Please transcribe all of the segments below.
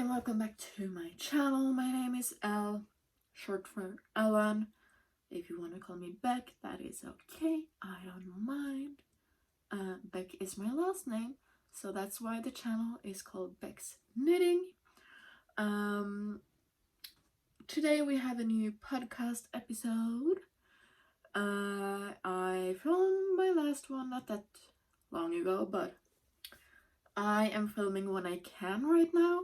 and welcome back to my channel. My name is Elle, short for Ellen. If you want to call me Beck, that is okay. I don't mind. Beck is my last name, so that's why the channel is called Becks Knitting. Today we have a new podcast episode. I filmed my last one not that long ago, but I am filming when I can right now.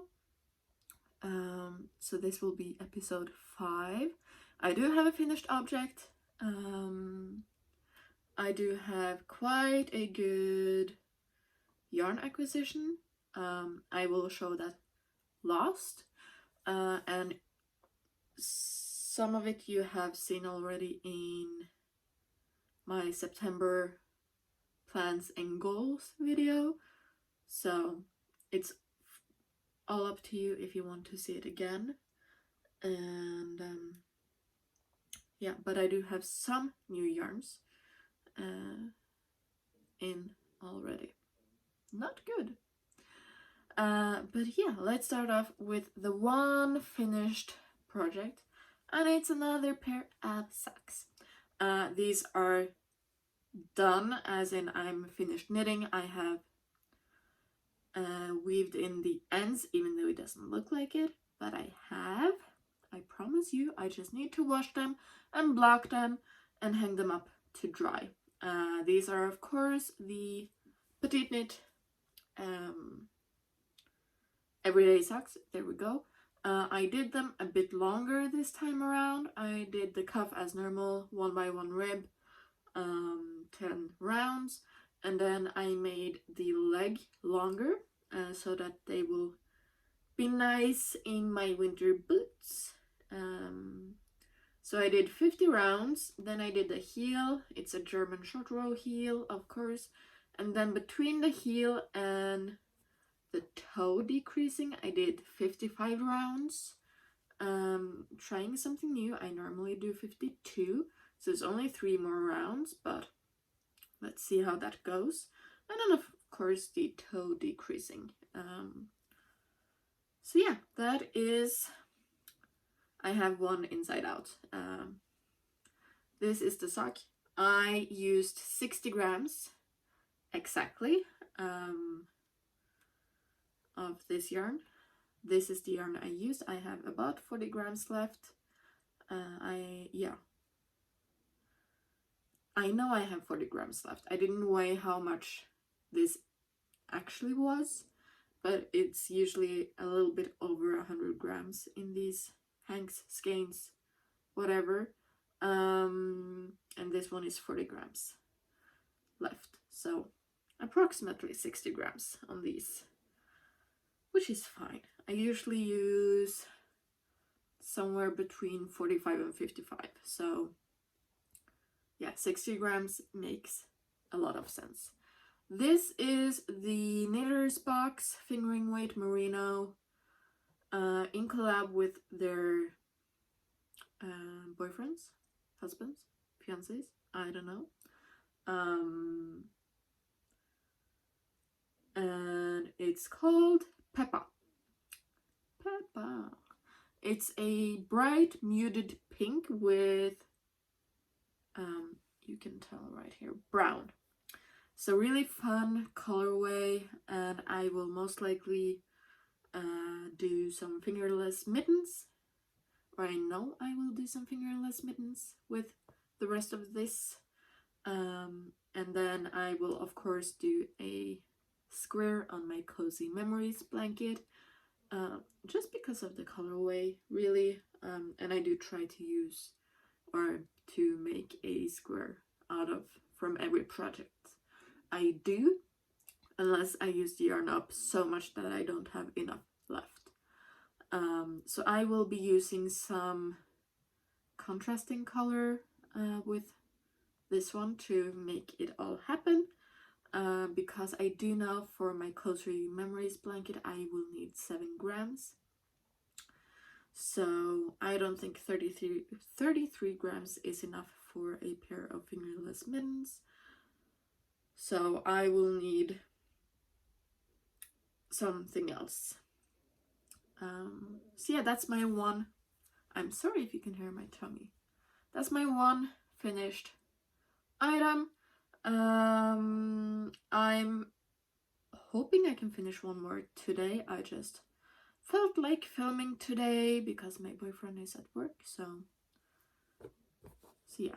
So this will be episode 5. I do have a finished object. I do have quite a good yarn acquisition. I will show that last. And some of it you have seen already in my September plans and goals video. So it's all up to you if you want to see it again. And yeah, but I do have some new yarns in already. Not good. But yeah, let's start off with the one finished project, and it's another pair of socks. These are done, as in I'm finished knitting. I have weaved in the ends, even though it doesn't look like it, but I have. I promise you. I just need to wash them and block them and hang them up to dry. These are, of course, the Petite Knit everyday socks. There we go. I did them a bit longer this time around. I did the cuff as normal, 1x1 rib, 10 rounds, and then I made the leg longer so that they will be nice in my winter boots. So I did 50 rounds, then I did the heel. It's a German short row heel, of course, and then between the heel and the toe decreasing, I did 55 rounds. Trying something new. I normally do 52, so it's only 3 more rounds, but let's see how that goes. And then, of course, the toe decreasing. So yeah, that is, I have one inside out. This is the sock. I used 60 grams exactly of this yarn. This is the yarn I used. I have about 40 grams left. I know I have 40 grams left. I didn't weigh how much this actually was, but it's usually a little bit over 100 grams in these hanks, skeins, whatever. And this one is 40 grams left. So approximately 60 grams on these, which is fine. I usually use somewhere between 45 and 55. So yeah, 60 grams makes a lot of sense. This is the Knitter's Box Fingering Weight Merino in collab with their boyfriends, husbands, fiancés, I don't know. And it's called Peppa. Peppa. It's a bright muted pink with, you can tell right here, brown. So really fun colorway, and I will most likely do some fingerless mittens, or I know I will do some fingerless mittens with the rest of this. And then I will, of course, do a square on my Cozy Memories blanket, just because of the colorway, really. And I do try to use or to make a square out of from every project I do, unless I use the yarn up so much that I don't have enough left. So I will be using some contrasting color with this one to make it all happen, because I do know for my Cozy Memories blanket I will need 7 grams. So I don't think 33 grams is enough for a pair of fingerless mittens. So I will need something else. So yeah, that's my one. I'm sorry if you can hear my tummy. That's my one finished item. I'm hoping I can finish one more today. I just felt like filming today because my boyfriend is at work. So yeah,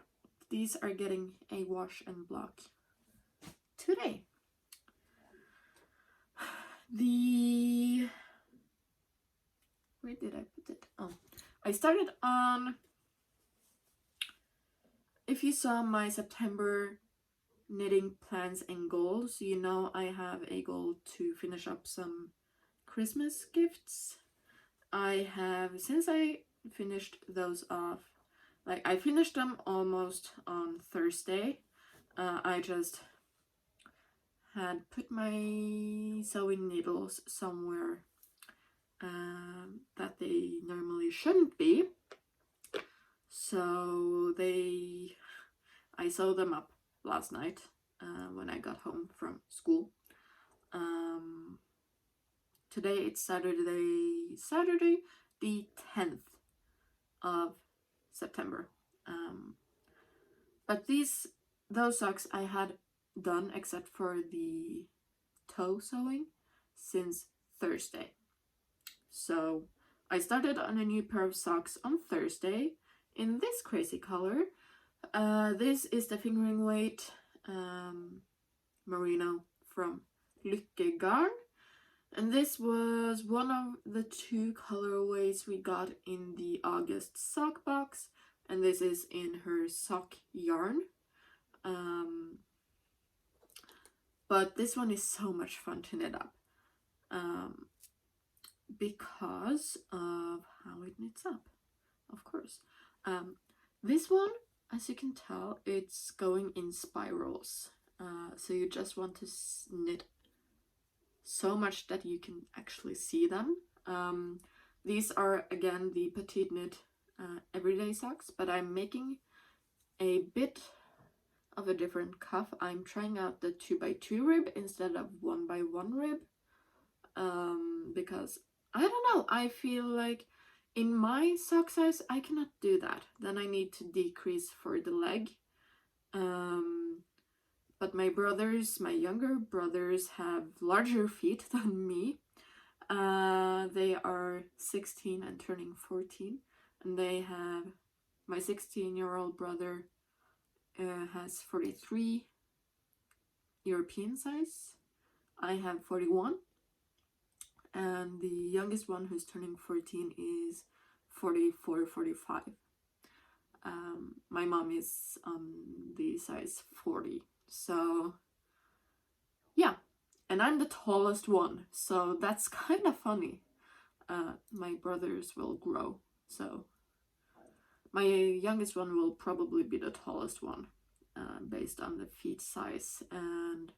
these are getting a wash and block today. Where did I put it? Oh, I started on, if you saw my September knitting plans and goals, you know I have a goal to finish up some Christmas gifts. I have, since I finished those off, like I finished them almost on Thursday. I just had put my sewing needles somewhere that they normally shouldn't be. So I sewed them up last night when I got home from school. Today it's Saturday the 10th of September. But those socks I had done except for the toe sewing since Thursday. So I started on a new pair of socks on Thursday in this crazy color. This is the fingering weight merino from Lykke Garn, and this was one of the two colorways we got in the August sock box, and this is in her sock yarn. But this one is so much fun to knit up because of how it knits up, of course. This one, as you can tell, it's going in spirals. So you just want to knit so much that you can actually see them. These are, again, the Petite Knit everyday socks, but I'm making a bit of a different cuff. I'm trying out the 2x2 rib instead of 1x1 rib because I don't know, I feel like in my sock size I cannot do that. Then I need to decrease for the leg. But my younger brothers have larger feet than me. They are 16 and turning 14, and my 16-year-old brother has 43 European size. I have 41, and the youngest one who's turning 14 is 44, 45. My mom is the size 40, so yeah, and I'm the tallest one, so that's kind of funny. My brothers will grow, so my youngest one will probably be the tallest one based on the feet size and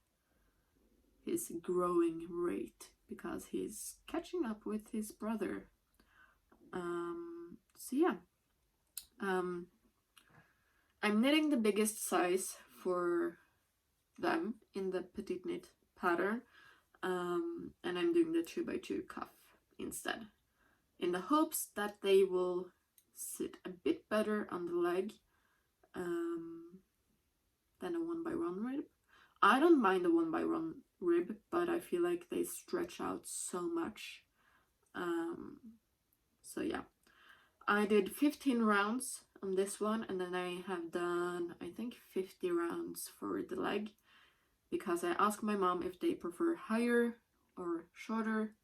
his growing rate, because he's catching up with his brother. So yeah, I'm knitting the biggest size for them in the Petite Knit pattern, and I'm doing the 2x2 cuff instead, in the hopes that they will sit a bit better on the leg than a 1x1 rib. I don't mind the 1x1 rib, but I feel like they stretch out so much. So yeah, I did 15 rounds on this one, and then I have done, I think, 50 rounds for the leg, because I asked my mom if they prefer higher or shorter.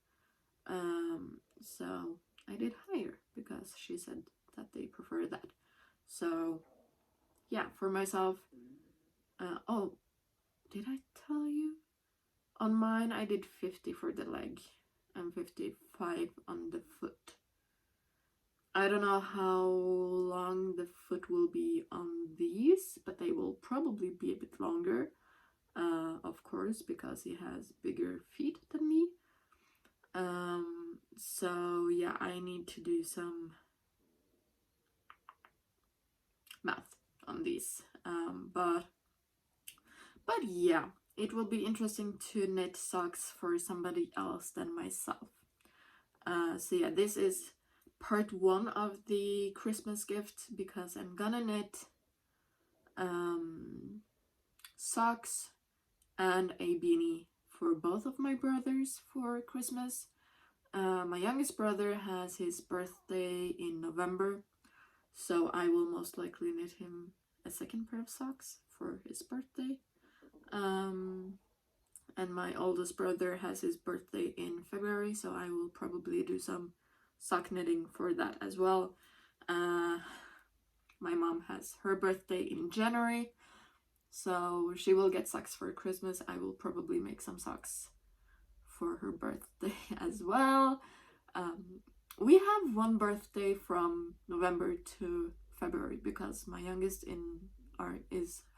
So I did higher because she said that they prefer that. So yeah, for myself, oh, did I tell you? On mine I did 50 for the leg and 55 on the foot. I don't know how long the foot will be on these, but they will probably be a bit longer, of course, because he has bigger feet than me. So yeah, I need to do some math on these. But yeah, it will be interesting to knit socks for somebody else than myself. So yeah, this is part 1 of the Christmas gift, because I'm gonna knit socks and a beanie for both of my brothers for Christmas. My youngest brother has his birthday in November, so I will most likely knit him a second pair of socks for his birthday. And my oldest brother has his birthday in February, so I will probably do some sock knitting for that as well. My mom has her birthday in January, so she will get socks for Christmas. I will probably make some socks for her birthday as well. We have one birthday from November to February, because my youngest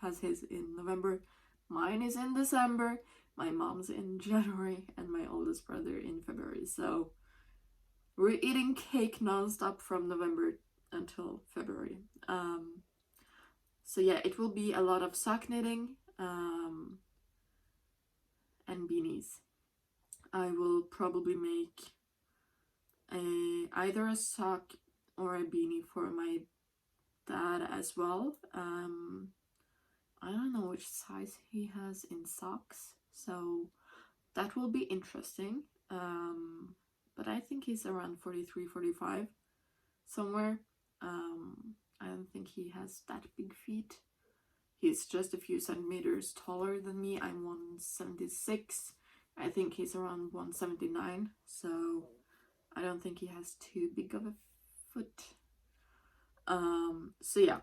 has his in November, mine is in December, my mom's in January, and my oldest brother in February. So we're eating cake nonstop from November until February. So yeah, it will be a lot of sock knitting and beanies. I will probably make either a sock or a beanie for my dad as well. I don't know which size he has in socks, so that will be interesting. But I think he's around 43, 45 somewhere. I don't think he has that big feet. He's just a few centimeters taller than me. I'm 176. I think he's around 179, so I don't think he has too big of a foot. So yeah.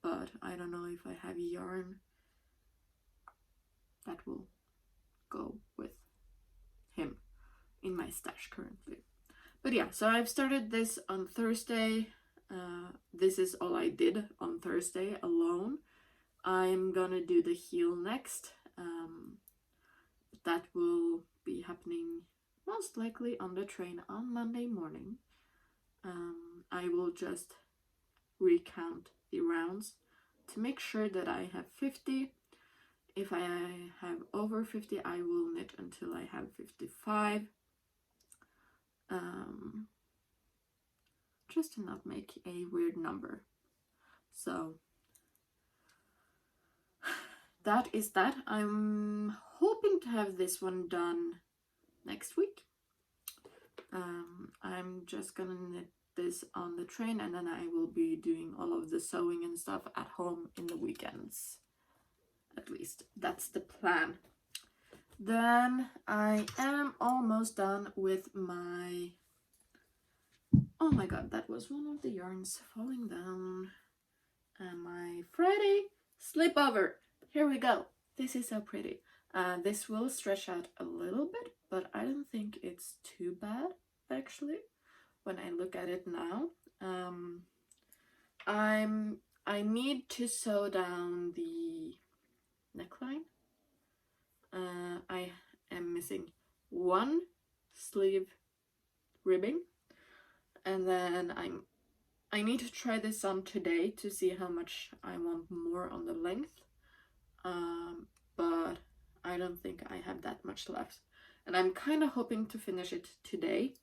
But I don't know if I have yarn that will go with him in my stash currently. But yeah, so I've started this on Thursday. This is all I did on Thursday alone. I'm gonna do the heel next. That will be happening most likely on the train on Monday morning. I will just recount the rounds to make sure that I have 50. If I have over 50, I will knit until I have 55. Just to not make a weird number. So that is that. I'm hoping to have this one done next week. I'm just gonna knit this on the train, and then I will be doing all of the sewing and stuff at home in the weekends. At least that's the plan. Then I am almost done with my... Oh my god, that was one of the yarns falling down. And my Friday Slipover. Here we go. This is so pretty. This will stretch out a little bit, but I don't think it's too bad, actually, when I look at it now. I need to sew down the neckline. I am missing one sleeve ribbing, and then I need to try this on today to see how much I want more on the length, but I don't think I have that much left, and I'm kind of hoping to finish it today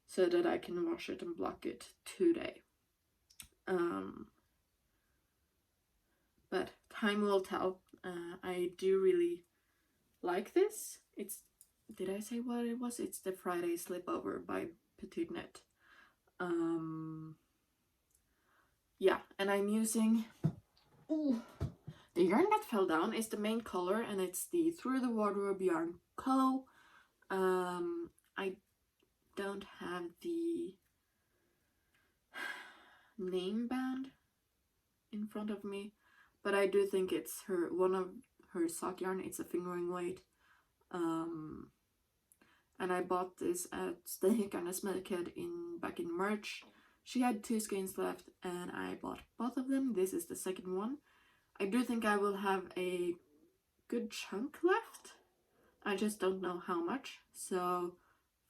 so that I can wash it and block it today. But time will tell. I do really like this. Did I say what it was? It's the Friday Slipover by Petite Knit. Yeah, and I'm using... Ooh, the yarn that fell down is the main color, and it's the Through the Wardrobe Yarn Co. I don't have the name band in front of me, but I do think it's one of her sock yarn. It's a fingering weight. And I bought this at Stenhickarnes Market back in March. She had 2 skeins left, and I bought both of them. This is the second one. I do think I will have a good chunk left. I just don't know how much. So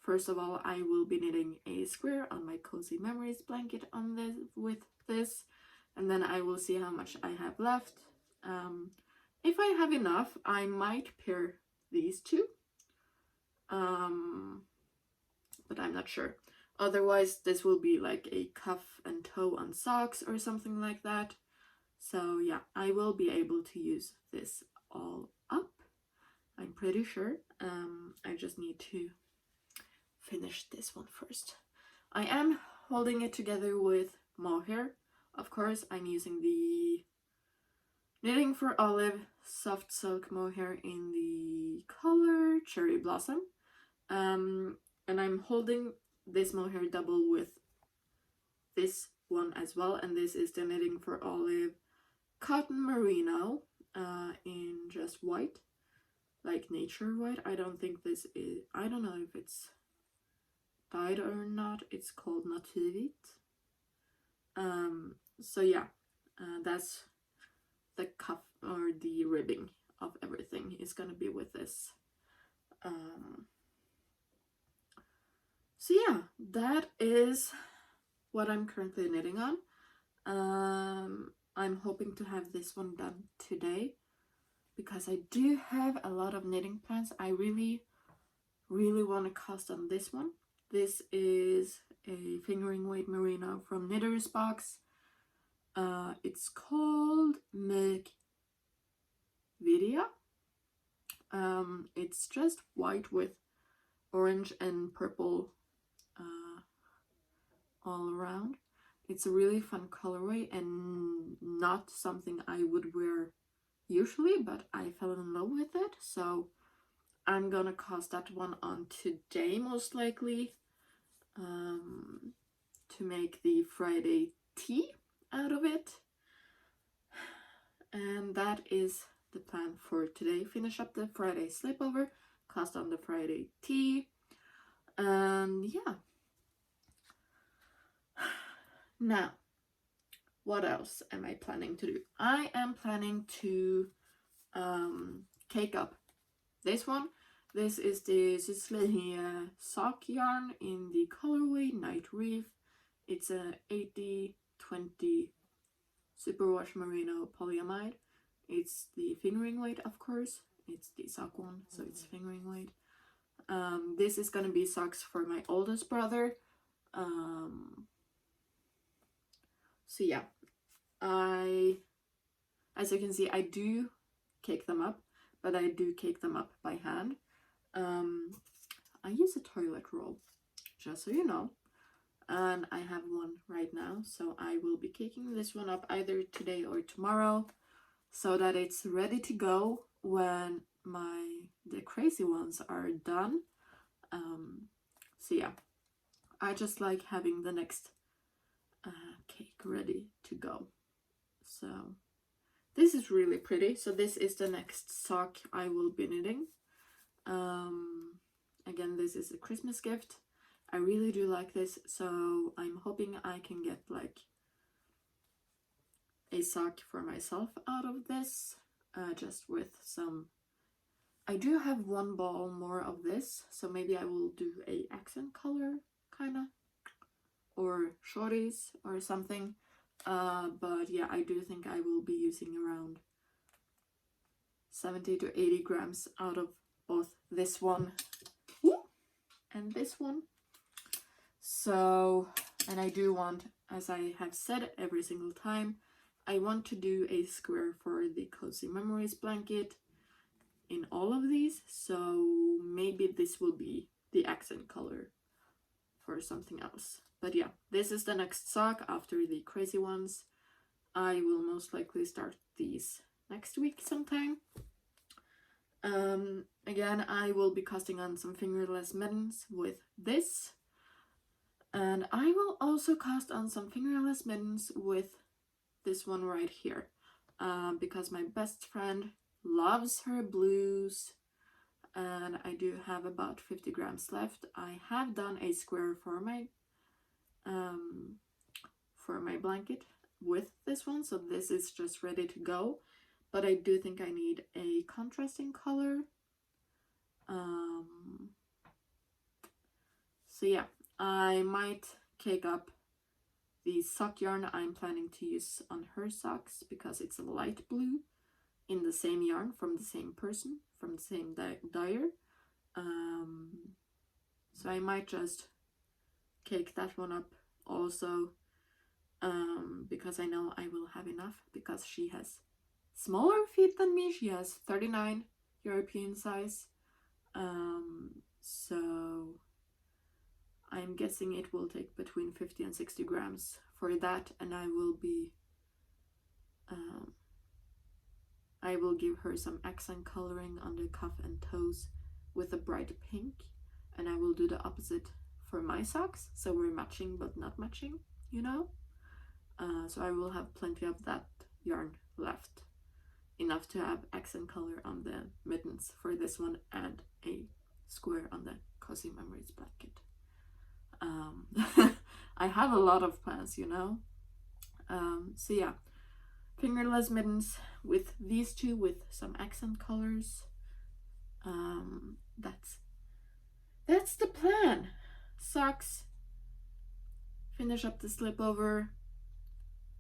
first of all, I will be knitting a square on my Cozy Memories blanket with this, and then I will see how much I have left. If I have enough, I might pair these two. not sure. Otherwise, this will be like a cuff and toe on socks or something like that. So yeah, I will be able to use this all up, I'm pretty sure. I just need to finish this one first. I am holding it together with mohair. Of course, I'm using the Knitting for Olive soft silk mohair in the color Cherry Blossom. And I'm holding this mohair double with this one as well, and this is the Knitting for Olive Cotton Merino in just white, like nature white. I don't think this is, I don't know if it's dyed or not. It's called Naturvit. So yeah, that's the cuff or the ribbing of everything is gonna be with this. So yeah, that is what I'm currently knitting on. I'm hoping to have this one done today because I do have a lot of knitting plans. I really want to cast on this one. This is a fingering weight merino from Knitter's Box. It's called Make Video. It's just white with orange and purple all around. It's a really fun colorway and not something I would wear usually, but I fell in love with it, so I'm gonna cast that one on today most likely, to make the Friday tea out of it. And that is the plan for today. Finish up the Friday Slipover, cast on the Friday tea, and yeah. Now, what else am I planning to do? I am planning to cake up this one. This is the Slipover sock yarn in the colorway Night Reef. It's a 80/20 superwash merino polyamide. It's the fingering weight, of course. It's the sock one, so it's fingering weight. This is gonna be socks for my oldest brother. So yeah, as you can see, I do cake them up, but I do cake them up by hand. I use a toilet roll, just so you know, and I have one right now, so I will be caking this one up either today or tomorrow, so that it's ready to go when the crazy ones are done. So yeah, I just like having the next cake ready to go. So this is really pretty. So this is the next sock I will be knitting. Again, this is a Christmas gift. I really do like this, so I'm hoping I can get like a sock for myself out of this, just with some. I do have one ball more of this, so maybe I will do a accent color kind of, or shorties or something. But yeah, I do think I will be using around 70 to 80 grams out of both this one and this one. So, and I do want, as I have said every single time, I want to do a square for the Cozy Memories blanket in all of these, so maybe this will be the accent color for something else. But yeah, this is the next sock after the crazy ones. I will most likely start these next week sometime. Again, I will be casting on some fingerless mittens with this, and I will also cast on some fingerless mittens with this one right here, because my best friend loves her blues, and I do have about 50 grams left. I have done a square for my blanket with this one, so this is just ready to go, but I do think I need a contrasting color. So yeah, I might cake up the sock yarn I'm planning to use on her socks because it's a light blue in the same yarn from the same person, from the same dyer. So I might just cake that one up also, because I know I will have enough, because she has smaller feet than me. She has 39 European size. So I'm guessing it will take between 50 and 60 grams for that, and I will give her some accent coloring on the cuff and toes with a bright pink, and I will do the opposite for my socks, so we're matching but not matching, you know? So I will have plenty of that yarn left, enough to have accent color on the mittens for this one and a square on the Cozy Memories blanket. I have a lot of plans, you know? So yeah, fingerless mittens with these two with some accent colors. That's the plan. Socks, finish up the slipover,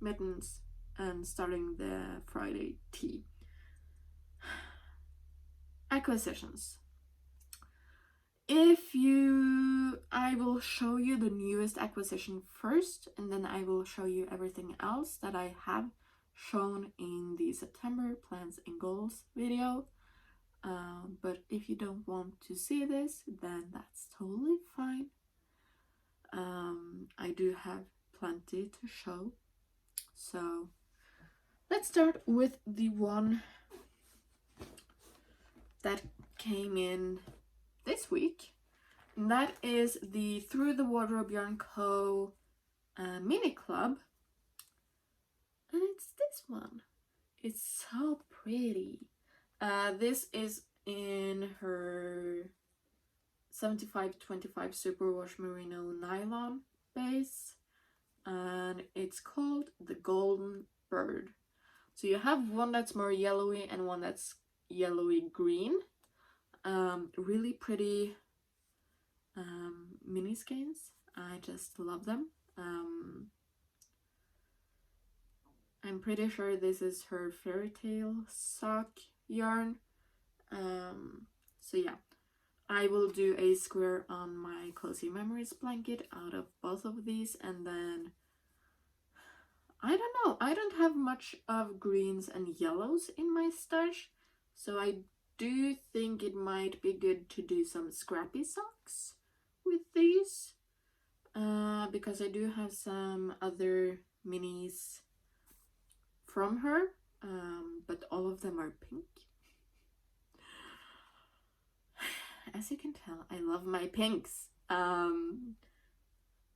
mittens, and starting the Friday tea. Acquisitions. I will show you the newest acquisition first, and then I will show you everything else that I have shown in the September plans and goals video. But if you don't want to see this, then that's totally fine. I do have plenty to show. So let's start with the one that came in this week. And that is the Through the Wardrobe Yarn Co. Mini Club. And it's this one. It's so pretty. This is in her 75-25 Superwash Merino nylon base, and it's called the Golden Bird. So you have one that's more yellowy and one that's yellowy green. Really pretty mini skeins. I just love them. I'm pretty sure this is her fairy tale sock yarn. So yeah, I will do a square on my Cozy Memories blanket out of both of these, and then I don't know, I don't have much of greens and yellows in my stash, so I do think it might be good to do some scrappy socks with these, because I do have some other minis from her, but all of them are pink. As you can tell, I love my pinks.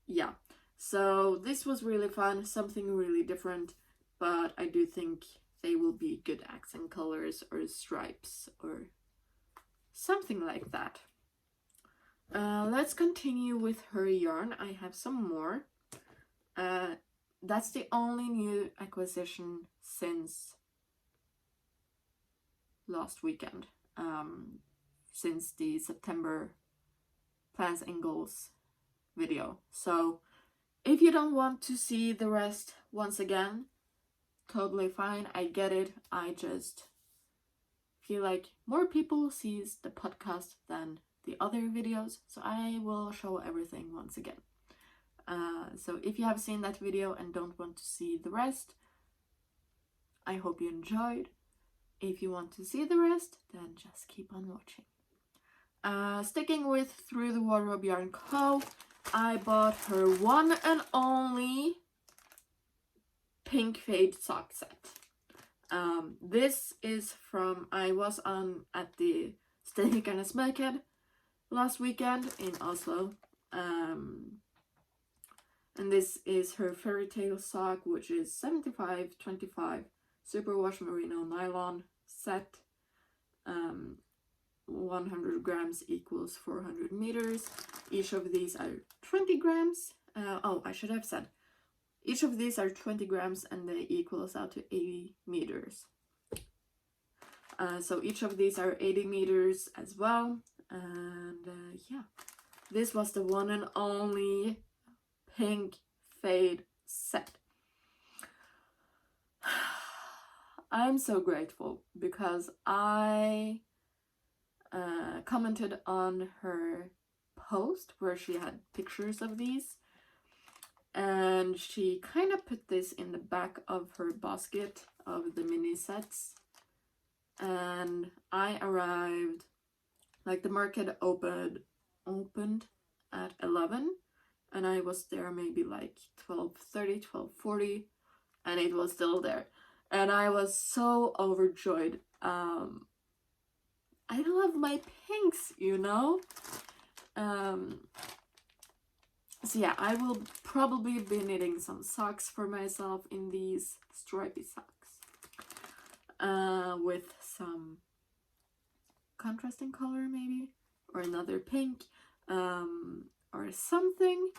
Yeah, so this was really fun, something really different, but I do think they will be good accent colors or stripes or something like that. Let's continue with her yarn. I have some more. That's the only new acquisition since last weekend, since the September plans and goals video. So if you don't want to see the rest once again, totally fine, I get it. I just feel like more people sees the podcast than the other videos, so I will show everything once again. So if you have seen that video and don't want to see the rest, I hope you enjoyed. If you want to see the rest, then just keep on watching. Sticking with Through the Wardrobe Yarn Co., I bought her one and only pink fade sock set. This is from, I was at the Stekegarnes Market last weekend in Oslo. And this is her fairy tale sock, which is 75-25 Superwash Merino nylon set. 100 grams equals 400 meters. Each of these are 20 grams. I should have said, each of these are 20 grams and they equals out to 80 meters. So each of these are 80 meters as well. And yeah, this was the one and only pink fade set. I'm so grateful because I commented on her post where she had pictures of these, and she kind of put this in the back of her basket of the mini sets. And I arrived, like the market opened at 11, and I was there maybe like 12:30, 12:40, and it was still there, and I was so overjoyed. I love my pinks, you know. So yeah, I will probably be knitting some socks for myself in these stripy socks, with some contrasting color maybe, or another pink, or something.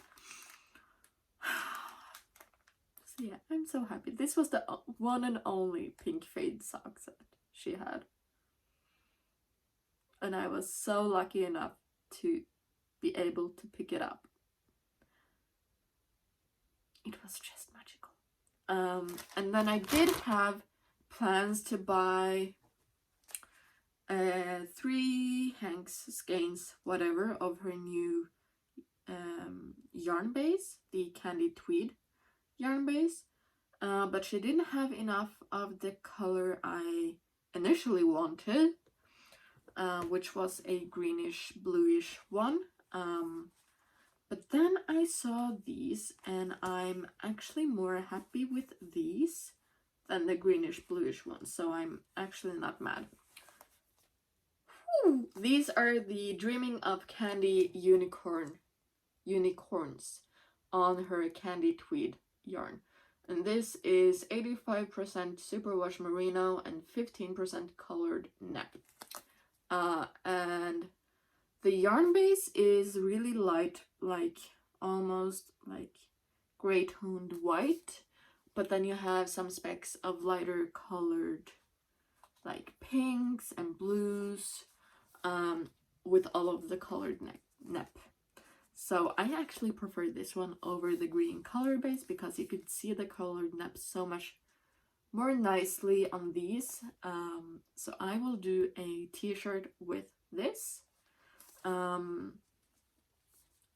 So yeah, I'm so happy. This was the one and only pink fade socks that she had, and I was so lucky enough to be able to pick it up. It was just magical. And then I did have plans to buy 3 hanks, skeins, whatever, of her new yarn base, the Candy Tweed yarn base, but she didn't have enough of the color I initially wanted, which was a greenish bluish one. But then I saw these, and I'm actually more happy with these than the greenish bluish ones, so I'm actually not mad. Whew. These are the Dreaming of Candy unicorns on her Candy Tweed yarn, and this is 85% superwash merino and 15% colored nep. And the yarn base is really light, like almost like gray toned white, but then you have some specks of lighter colored, like pinks and blues, with all of the colored nep. So I actually prefer this one over the green color base because you could see the colored nep so much more nicely on these. So I will do a t-shirt with this.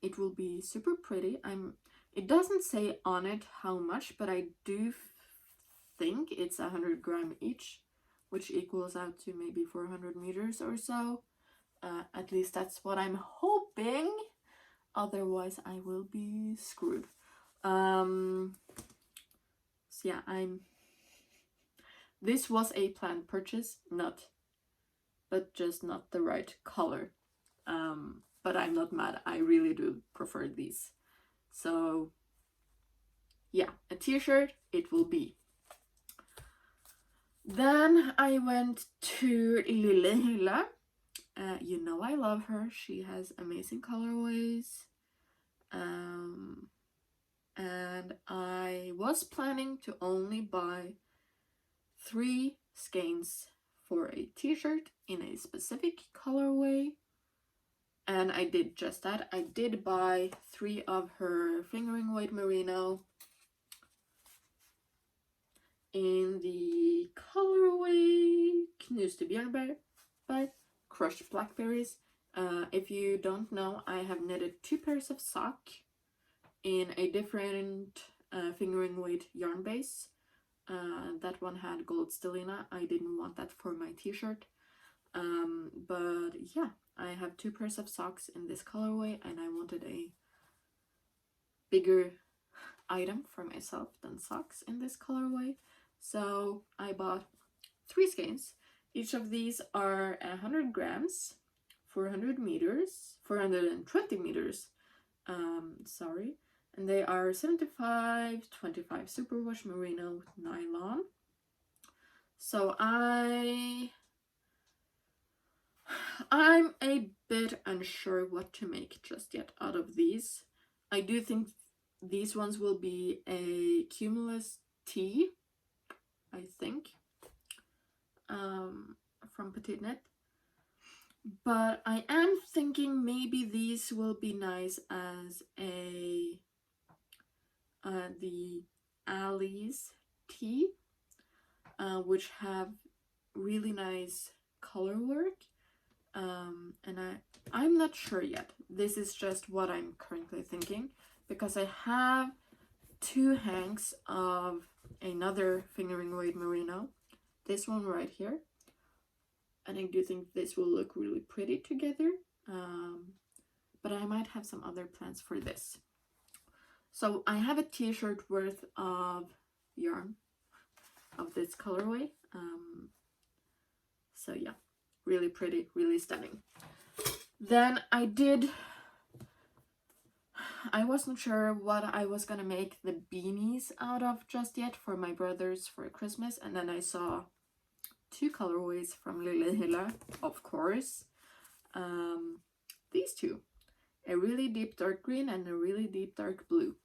It will be super pretty. It doesn't say on it how much, but I do think it's 100 gram each, which equals out to maybe 400 meters or so. At least that's what I'm hoping. Otherwise I will be screwed. So yeah, this was a planned purchase, but just not the right color. But I'm not mad. I really do prefer these. So yeah, a t-shirt it will be. Then I went to Lille. You know I love her. She has amazing colorways. And I was planning to only buy 3 skeins for a t-shirt in a specific colorway. And I did just that. I did buy 3 of her fingering weight merino in the colorway Knuste Björnberg by Crushed Blackberries. If you don't know, I have knitted 2 pairs of sock in a different fingering weight yarn base. That one had gold stellina. I didn't want that for my t-shirt. But yeah, I have 2 pairs of socks in this colorway, and I wanted a bigger item for myself than socks in this colorway. So I bought 3 skeins. Each of these are 100 grams, 420 meters, sorry. And they are 75-25 superwash merino with nylon. So I'm a bit unsure what to make just yet out of these. I do think these ones will be a Cumulus T, I think, from Petite Knit. But I am thinking maybe these will be nice as a the Alice T, which have really nice color work. and I'm not sure yet. This is just what I'm currently thinking, because I have 2 hanks of another fingering weight merino, this one right here, and I do think this will look really pretty together, but I might have some other plans for this. So I have a t-shirt worth of yarn of this colorway, so yeah, really pretty, really stunning. Then I wasn't sure what I was gonna make the beanies out of just yet for my brothers for Christmas, and then I saw 2 colorways from Lille Hilla, of course. These 2, a really deep dark green and a really deep dark blue.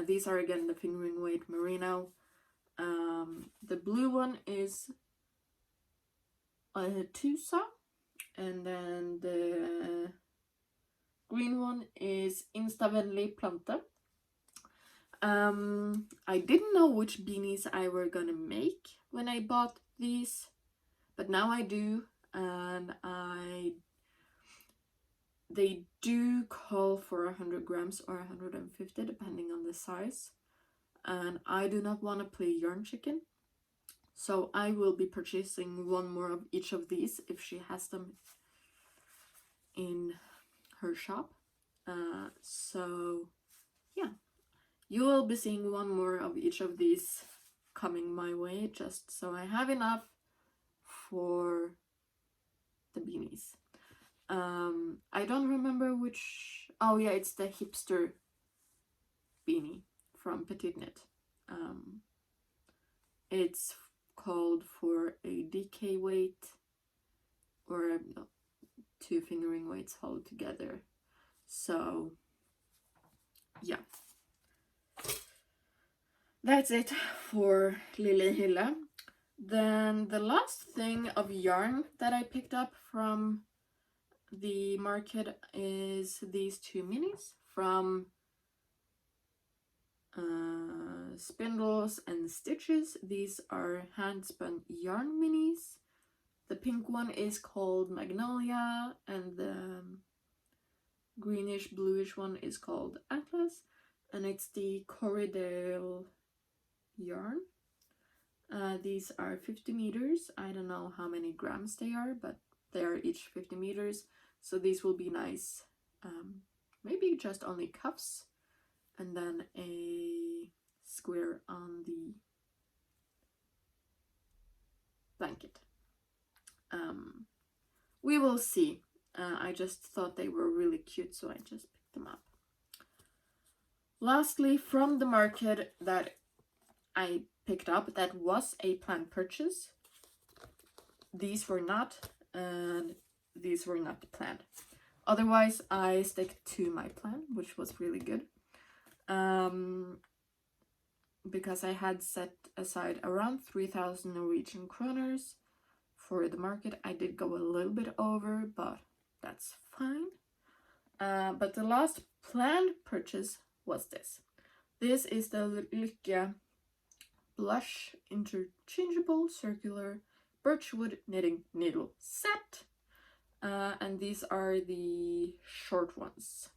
These are again the fingering weight merino. The blue one is a Tusa, and then the green one is Instavänlig planta. I didn't know which beanies I were gonna make when I bought these, but now I do, and they do call for 100 grams or 150 depending on the size, and I do not want to play yarn chicken, so I will be purchasing 1 more of each of these if she has them in her shop. So yeah, you will be seeing 1 more of each of these coming my way, just so I have enough for the beanies. I don't remember which. Oh yeah, it's the hipster beanie from Petite Knit. It's called for a DK weight, or no, 2 fingering weights held together. So yeah, that's it for Lille Hilla. Then the last thing of yarn that I picked up from the market is these 2 minis from Spindles and Stitches. These are hand spun yarn minis. The pink one is called Magnolia, and the greenish bluish one is called Atlas, and it's the Corriedale yarn. These are 50 meters. I don't know how many grams they are, but they are each 50 meters, so these will be nice. Maybe just only cuffs, and then a square on the blanket. We will see. I just thought they were really cute, so I just picked them up. Lastly, from the market that I picked up that was a planned purchase, these were not, and these were not planned. Otherwise, I stick to my plan, which was really good. Because I had set aside around 3,000 Norwegian kroners for the market. I did go a little bit over, but that's fine. But the last planned purchase was this. This is the Lykke Blush Interchangeable Circular Birchwood Knitting Needle Set. And these are the short ones.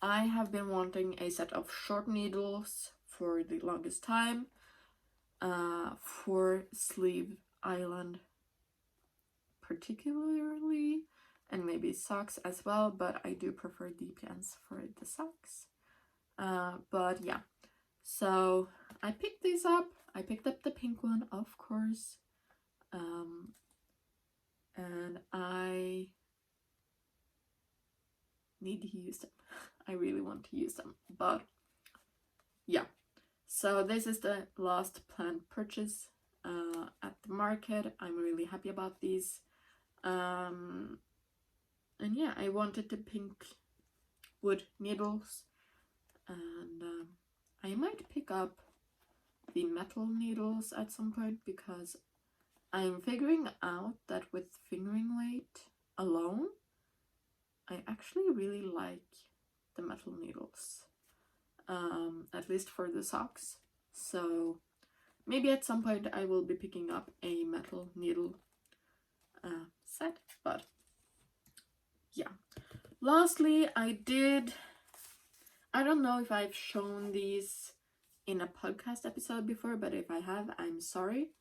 I have been wanting a set of short needles for the longest time, for Sleeve Island particularly, and maybe socks as well, but I do prefer deep ends for the socks. But yeah, so I picked these up. I picked up the pink one, of course, and I need to use them. I really want to use them, but yeah. So this is the last planned purchase at the market. I'm really happy about these. And yeah, I wanted the pink wood needles, and I might pick up the metal needles at some point, because I'm figuring out that with fingering weight alone, I actually really like the metal needles, at least for the socks. So maybe at some point I will be picking up a metal needle set, but yeah. Lastly, I don't know if I've shown these in a podcast episode before, but if I have, I'm sorry.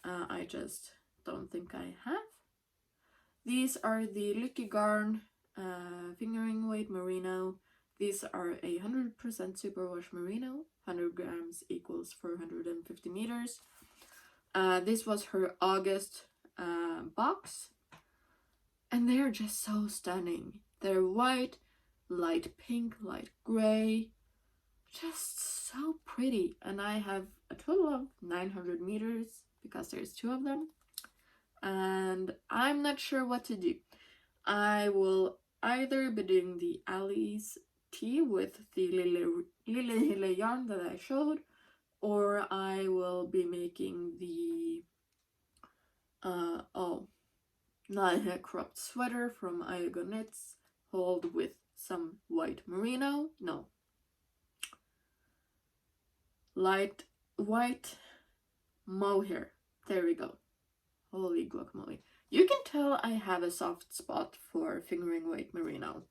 I just don't think I have. These are the Lucky Garn fingering weight merino. These are a 100% superwash merino. 100 grams equals 450 meters. This was her August box. And they're just so stunning. They're white, light pink, light gray. Just so pretty. And I have a total of 900 meters because there's 2 of them. And I'm not sure what to do. I will either be doing the Alice tee with the Lily yarn that I showed, or I will be making the Nylon cropped sweater from Iago Knits, hauled with some white merino. No. Light white mohair. There we go. Holy guacamole. You can tell I have a soft spot for fingering weight merino.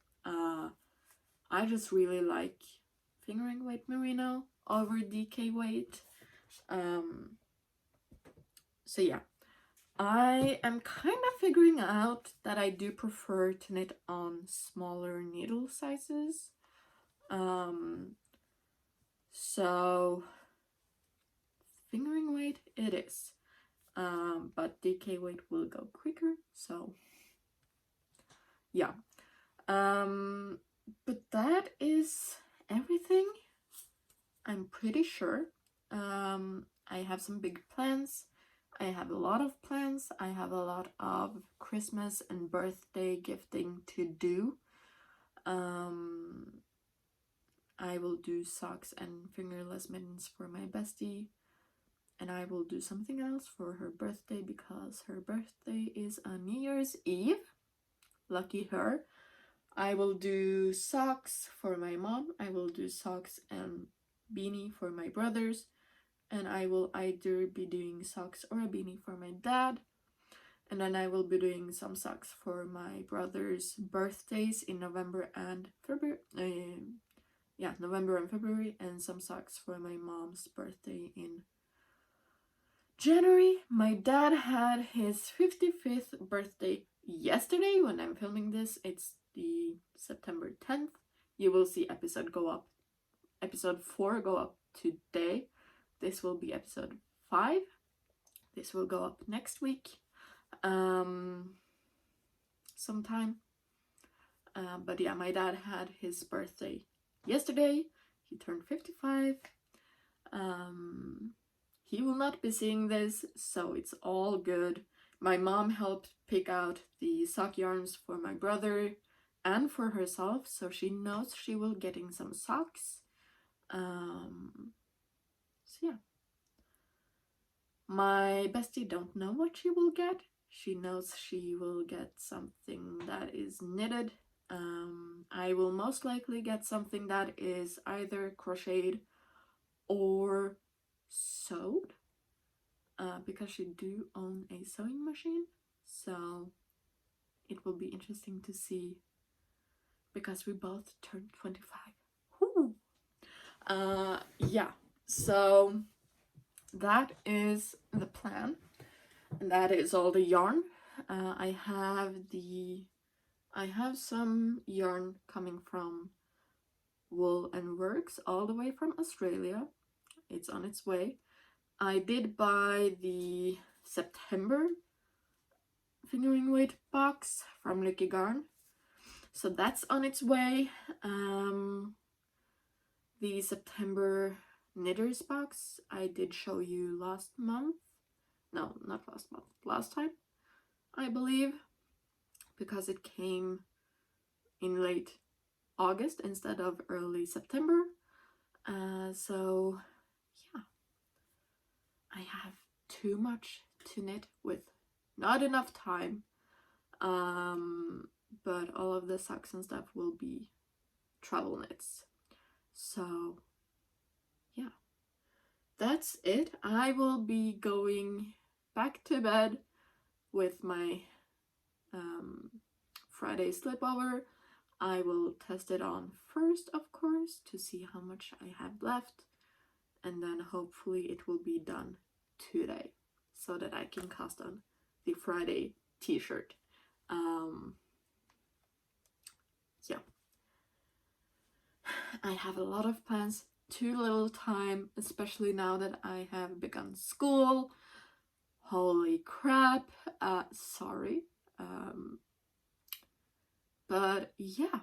I just really like fingering weight merino over DK weight. So yeah. I am kind of figuring out that I do prefer to knit on smaller needle sizes. So fingering weight it is. But DK weight will go quicker, so yeah. But that is everything, I'm pretty sure. I have some big plans. I have a lot of plans. I have a lot of Christmas and birthday gifting to do. I will do socks and fingerless mittens for my bestie. And I will do something else for her birthday because her birthday is on New Year's Eve. Lucky her. I will do socks for my mom. I will do socks and beanie for my brothers. And I will either be doing socks or a beanie for my dad. And then I will be doing some socks for my brother's birthdays in November and February. November and February. And some socks for my mom's birthday in January. My dad had his 55th birthday yesterday when I'm filming this. It's the September 10th. You will see episode 4 go up today. This will be episode 5. This will go up next week. Sometime. But yeah, my dad had his birthday yesterday. He turned 55. He will not be seeing this, so it's all good. My mom helped pick out the sock yarns for my brother and for herself, so she knows she will getting some socks. So yeah. My bestie don't know what she will get. She knows she will get something that is knitted. I will most likely get something that is either crocheted or sewed, because she do own a sewing machine, so it will be interesting to see, because we both turned 25. Woo! Yeah, so that is the plan, and that is all the yarn. I have some yarn coming from Wool and Works all the way from Australia. It's on its way. I did buy the September fingering weight box from Lucky Garn, so that's on its way. The September knitters box I did show you last month. No, not last month. Last time, I believe, because it came in late August instead of early September. So yeah, I have too much to knit with not enough time. But all of the socks and stuff will be travel knits. So yeah, that's it. I will be going back to bed with my Friday Slipover. I will test it on first, of course, to see how much I have left, and then hopefully it will be done today so that I can cast on the Friday t-shirt. Yeah, I have a lot of plans, too little time, especially now that I have begun school. Holy crap, sorry. But yeah,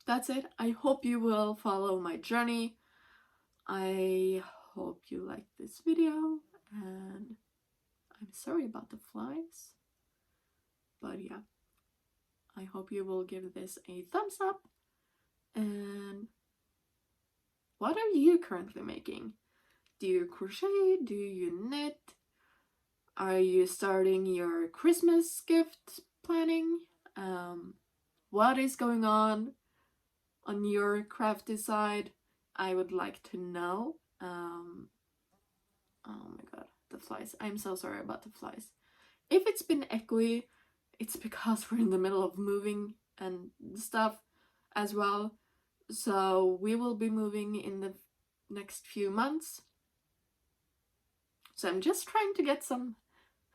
that's it. I hope you will follow my journey. I hope you liked this video, and I'm sorry about the flies, but yeah, I hope you will give this a thumbs up. And what are you currently making? Do you crochet? Do you knit? Are you starting your Christmas gift planning? What is going on your crafty side? I would like to know. Oh my god, the flies. I'm so sorry about the flies. If it's been echoey, it's because we're in the middle of moving and stuff as well. So we will be moving in the next few months. So I'm just trying to get some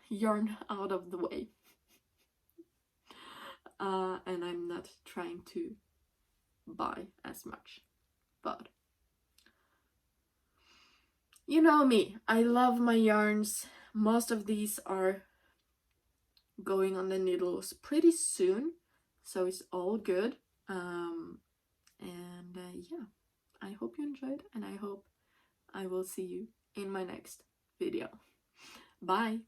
yarn out of the way. And I'm not trying to buy as much. But you know me, I love my yarns. Most of these are going on the needles pretty soon, so it's all good. Yeah, I hope you enjoyed, and I hope I will see you in my next video. Bye!